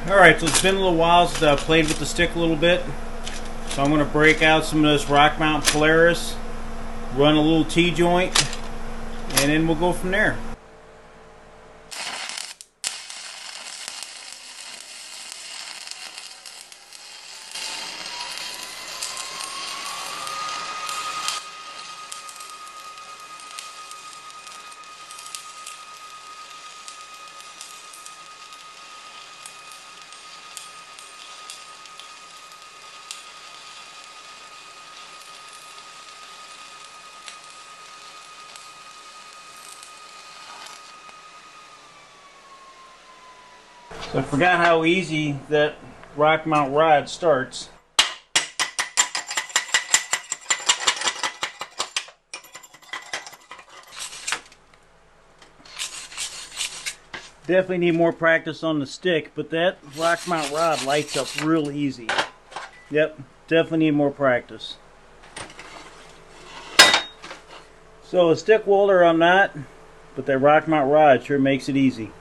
Alright, so it's been a little while since I played with the stick a little bit. So I'm going to break out some of this Rockmount Polaris, run a little T-joint, and then we'll go from there. So I forgot how easy that Rockmount rod starts. Definitely need more practice on the stick, but that Rockmount rod lights up real easy. Yep, definitely need more practice. So a stick welder I'm not, but that Rockmount rod sure makes it easy.